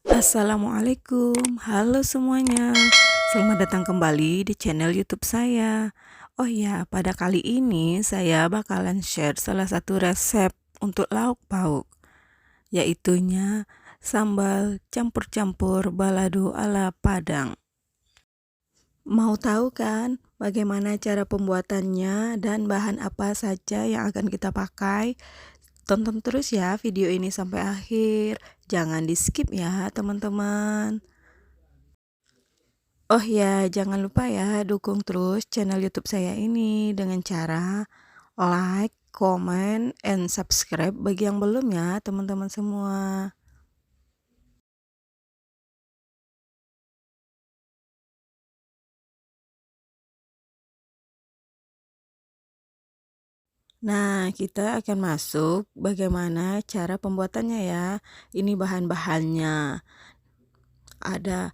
Assalamualaikum, halo semuanya. Selamat datang kembali di channel YouTube saya. Oh ya, pada kali ini saya bakalan share salah satu resep untuk lauk pauk, yaitunya sambal campur-campur balado ala Padang. Mau tahu kan bagaimana cara pembuatannya dan bahan apa saja yang akan kita pakai? Tonton terus ya video ini sampai akhir. Jangan di skip ya teman-teman. Oh ya, jangan lupa ya dukung terus channel YouTube saya ini dengan cara like, comment, and subscribe bagi yang belum ya teman-teman semua. Nah, kita akan masuk bagaimana cara pembuatannya ya. Ini bahan-bahannya. Ada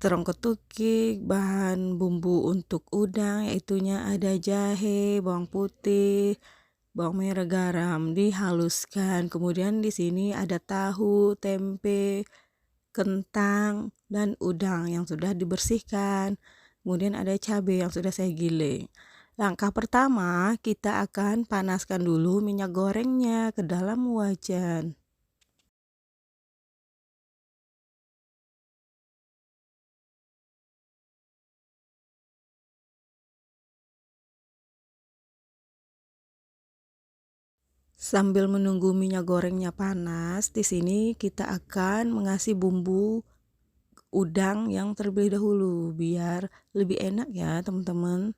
terong ketukik, bahan bumbu untuk udang, yaitunya ada jahe, bawang putih, bawang merah, garam, dihaluskan. Kemudian di sini ada tahu, tempe, kentang, dan udang yang sudah dibersihkan. Kemudian ada cabai yang sudah saya giling. Langkah pertama, kita akan panaskan dulu minyak gorengnya ke dalam wajan. Sambil menunggu minyak gorengnya panas, di sini kita akan mengasih bumbu udang yang terlebih dahulu biar lebih enak ya, teman-teman.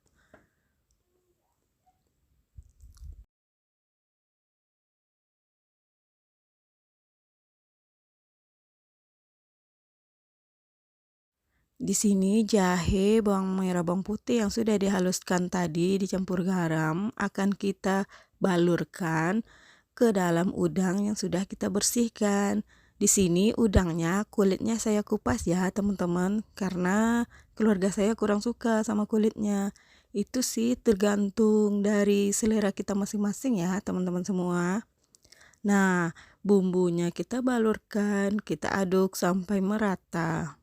Di sini jahe, bawang merah, bawang putih yang sudah dihaluskan tadi dicampur garam akan kita balurkan ke dalam udang yang sudah kita bersihkan. Di sini udangnya kulitnya saya kupas ya teman-teman, karena keluarga saya kurang suka sama kulitnya. Itu sih tergantung dari selera kita masing-masing ya teman-teman semua. Nah, bumbunya kita balurkan, kita aduk sampai merata.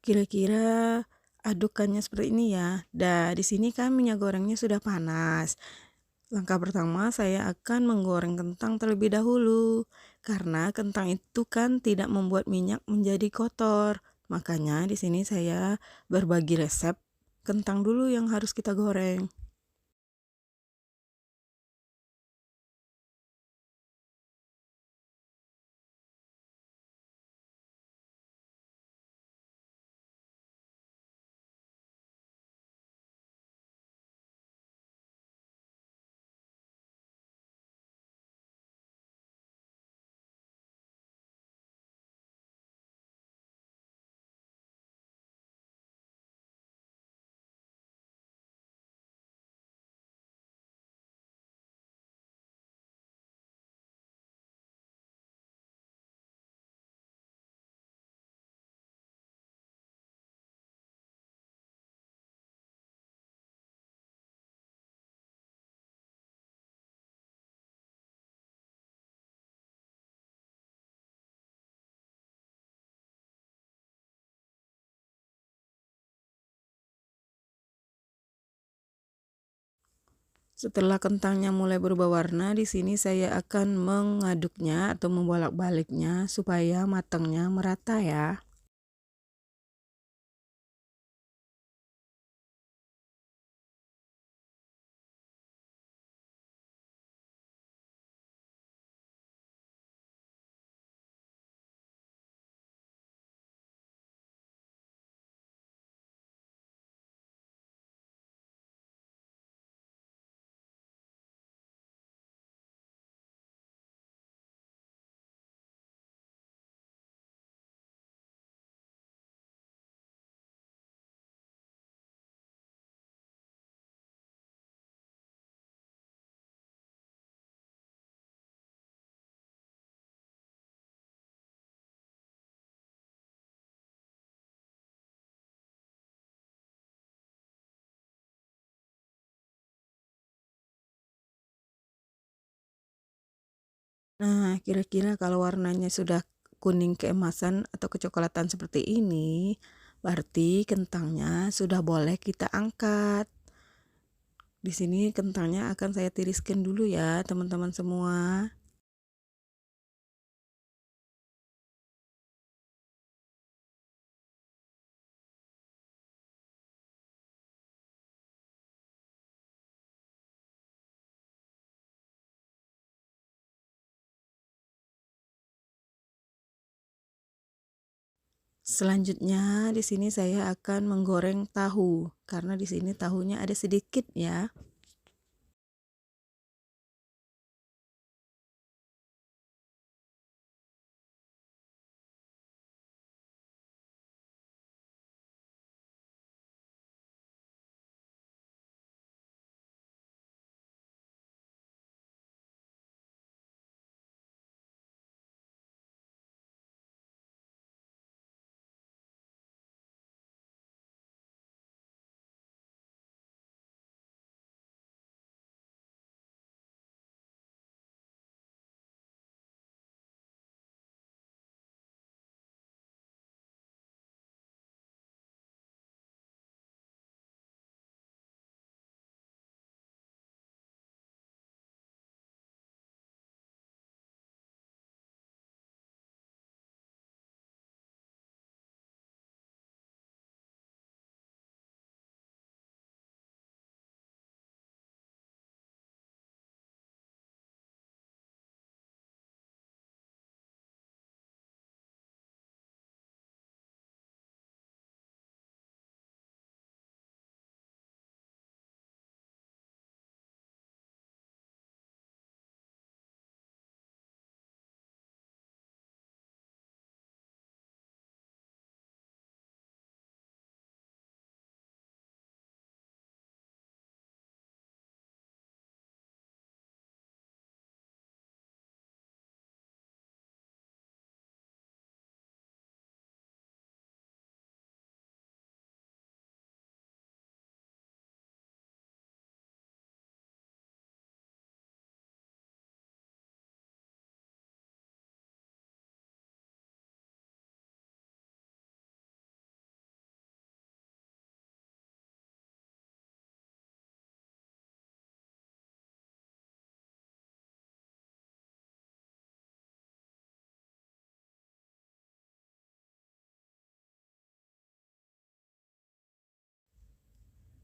Kira-kira adukannya seperti ini ya. Dan di sini kan minyak gorengnya sudah panas. Langkah pertama saya akan menggoreng kentang terlebih dahulu. Karena kentang itu kan tidak membuat minyak menjadi kotor. Makanya di sini saya berbagi resep kentang dulu yang harus kita goreng. Setelah kentangnya mulai berubah warna, di sini saya akan mengaduknya atau membolak-baliknya supaya matangnya merata ya. Nah, kira-kira kalau warnanya sudah kuning keemasan atau kecoklatan seperti ini, berarti kentangnya sudah boleh kita angkat. Di sini kentangnya akan saya tiriskan dulu ya, teman-teman semua. Selanjutnya di sini saya akan menggoreng tahu karena di sini tahunya ada sedikit ya.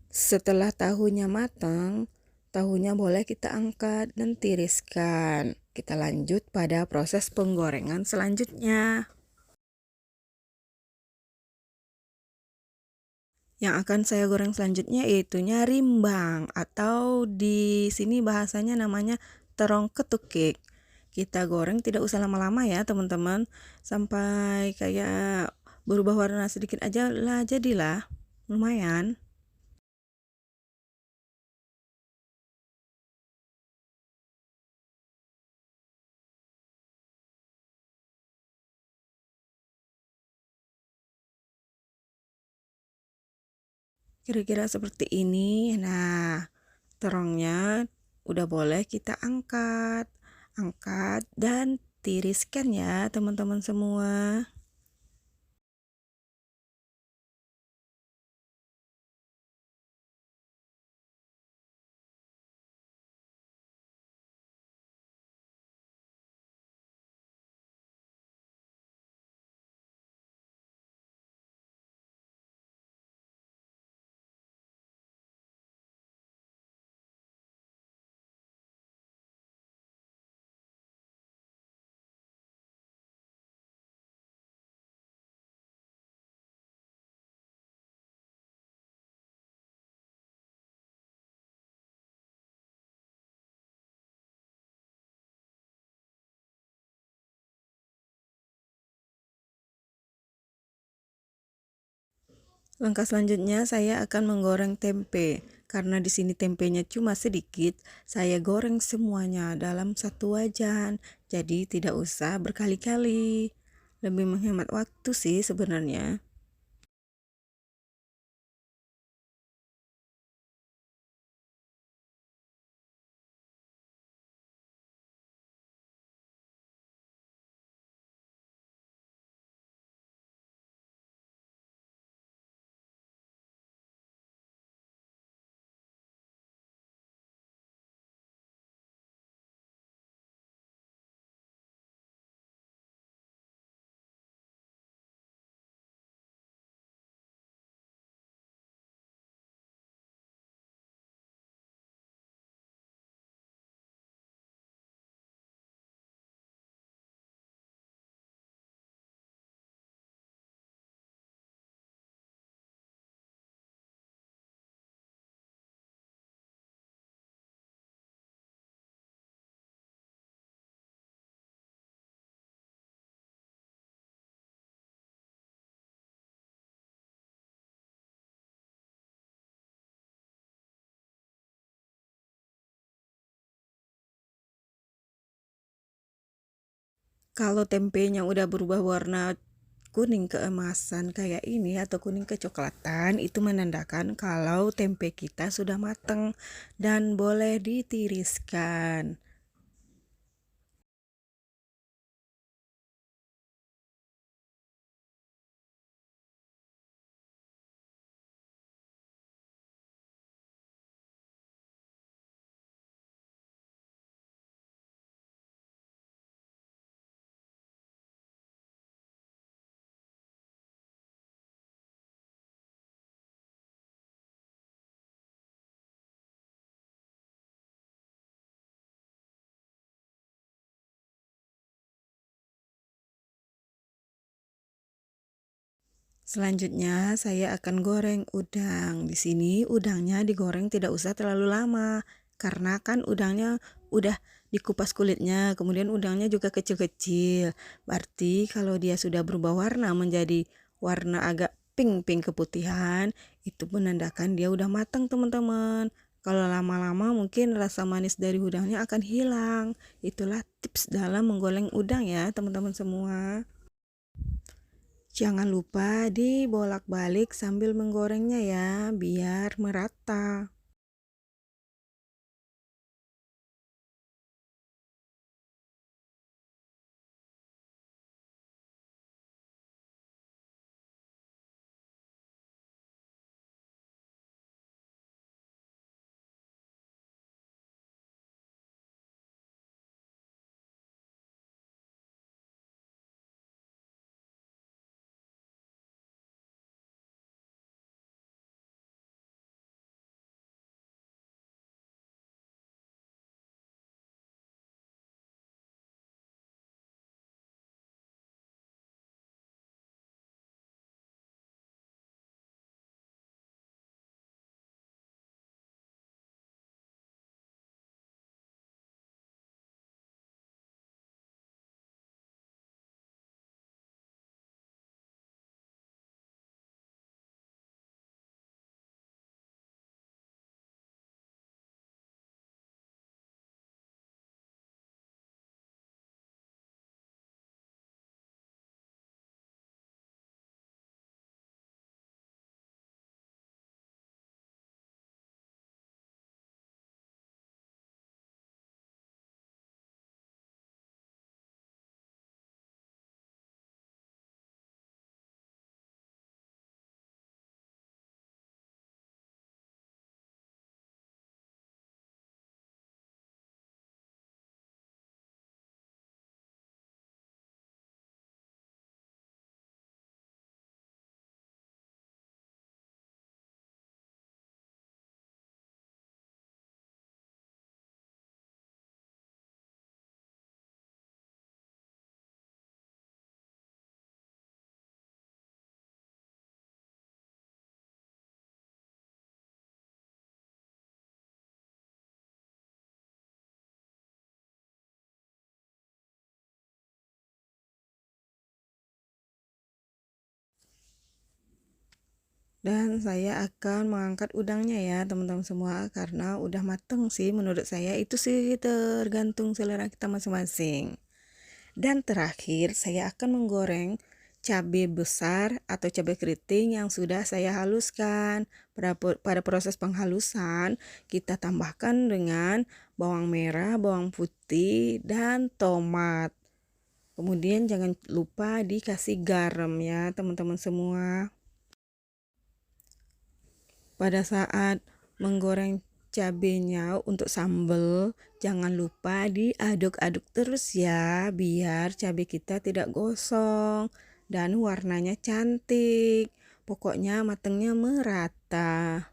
Setelah tahunya matang, tahunya boleh kita angkat dan tiriskan. Kita lanjut pada proses penggorengan selanjutnya. Yang akan saya goreng selanjutnya yaitunya rimbang atau di sini bahasanya namanya terong ketukik. Kita goreng tidak usah lama-lama ya teman-teman, sampai kayak berubah warna sedikit aja lah jadilah. Lumayan. Kira-kira seperti ini. Nah, terongnya udah boleh kita angkat. Angkat dan tiriskan ya teman-teman semua. Langkah selanjutnya saya akan menggoreng tempe. Karena di sini tempenya cuma sedikit, saya goreng semuanya dalam satu wajan. Jadi tidak usah berkali-kali. Lebih menghemat waktu sih sebenarnya. Kalau tempenya udah berubah warna kuning keemasan kayak ini atau kuning kecoklatan, itu menandakan kalau tempe kita sudah matang dan boleh ditiriskan. Selanjutnya saya akan goreng udang. Di sini udangnya digoreng tidak usah terlalu lama karena kan udangnya udah dikupas kulitnya, kemudian udangnya juga kecil-kecil. Berarti kalau dia sudah berubah warna menjadi warna agak pink-pink keputihan, itu menandakan dia udah matang, teman-teman. Kalau lama-lama mungkin rasa manis dari udangnya akan hilang. Itulah tips dalam menggoreng udang ya, teman-teman semua. Jangan lupa dibolak-balik sambil menggorengnya ya, biar merata. Dan saya akan mengangkat udangnya ya teman-teman semua, karena udah mateng sih menurut saya, itu sih tergantung selera kita masing-masing. Dan terakhir saya akan menggoreng cabai besar atau cabai keriting yang sudah saya haluskan. Pada proses penghalusan kita tambahkan dengan bawang merah, bawang putih, dan tomat. Kemudian jangan lupa dikasih garam ya teman-teman semua. Pada saat menggoreng cabenya untuk sambal, jangan lupa diaduk-aduk terus ya, biar cabai kita tidak gosong dan warnanya cantik. Pokoknya matangnya merata.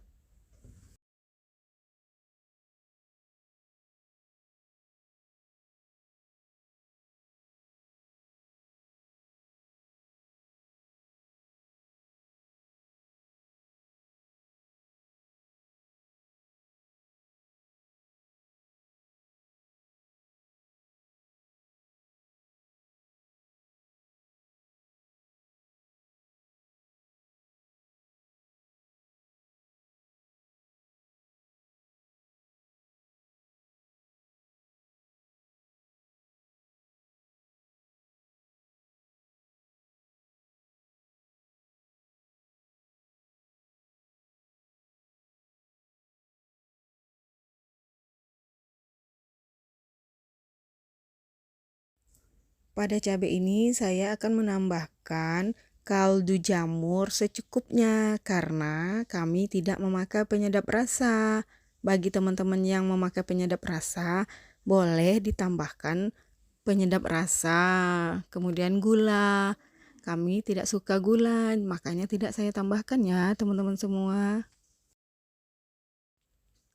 Pada cabai ini saya akan menambahkan kaldu jamur secukupnya karena kami tidak memakai penyedap rasa. Bagi teman-teman yang memakai penyedap rasa, boleh ditambahkan penyedap rasa. Kemudian gula. Kami tidak suka gula, makanya tidak saya tambahkan ya, teman-teman semua.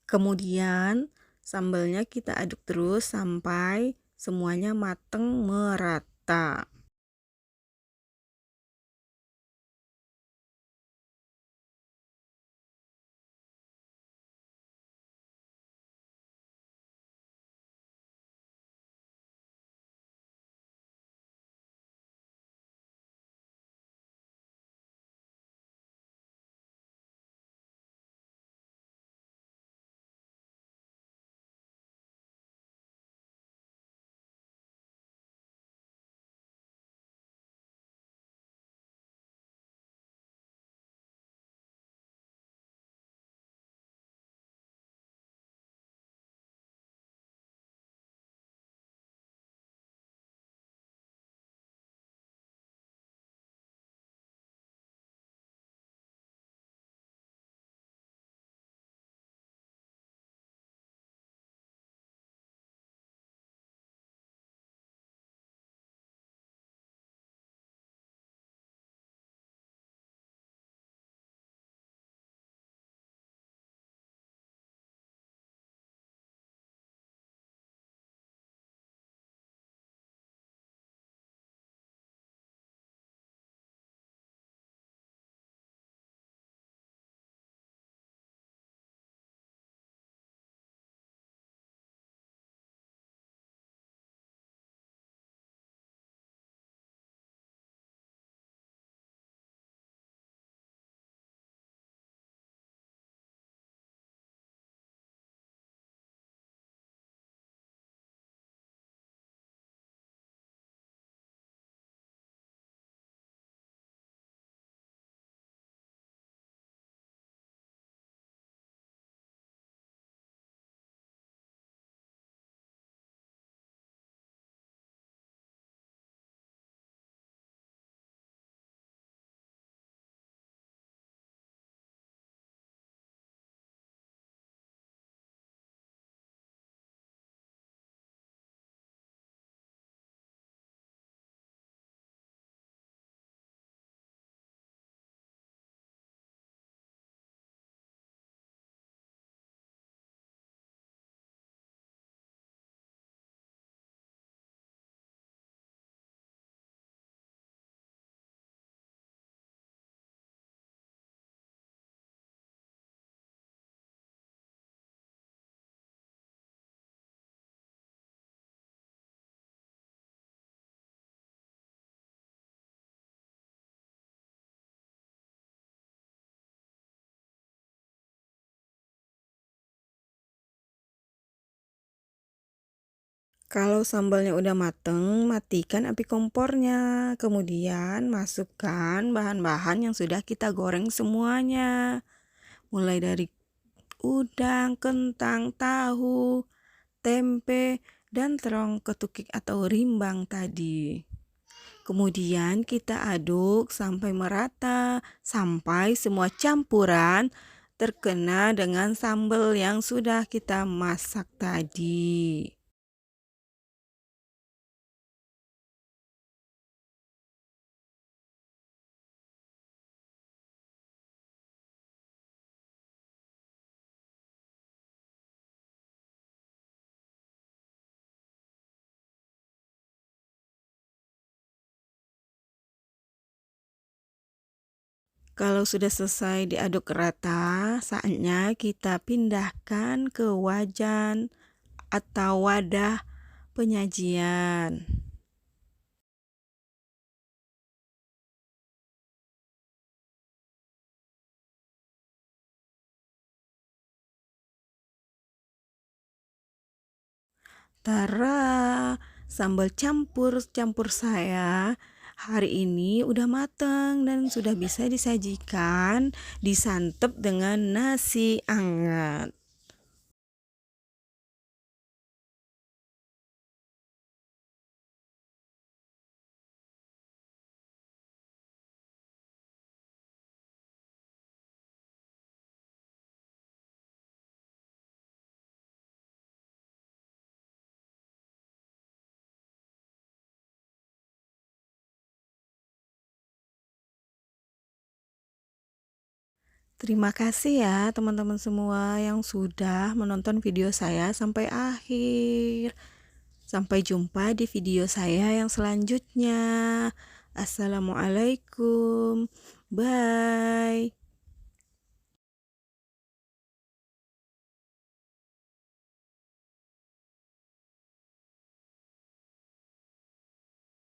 Kemudian sambalnya kita aduk terus sampai semuanya matang merata. Kalau sambalnya udah mateng, matikan api kompornya. Kemudian masukkan bahan-bahan yang sudah kita goreng semuanya. Mulai dari udang, kentang, tahu, tempe, dan terong ketukik atau rimbang tadi. Kemudian kita aduk sampai merata, sampai semua campuran terkena dengan sambal yang sudah kita masak tadi. Kalau sudah selesai diaduk rata, saatnya kita pindahkan ke wajan atau wadah penyajian. Tara, sambal campur-campur saya hari ini udah matang dan sudah bisa disajikan, disantap dengan nasi hangat. Terima kasih ya teman-teman semua yang sudah menonton video saya sampai akhir. Sampai jumpa di video saya yang selanjutnya. Assalamualaikum. Bye.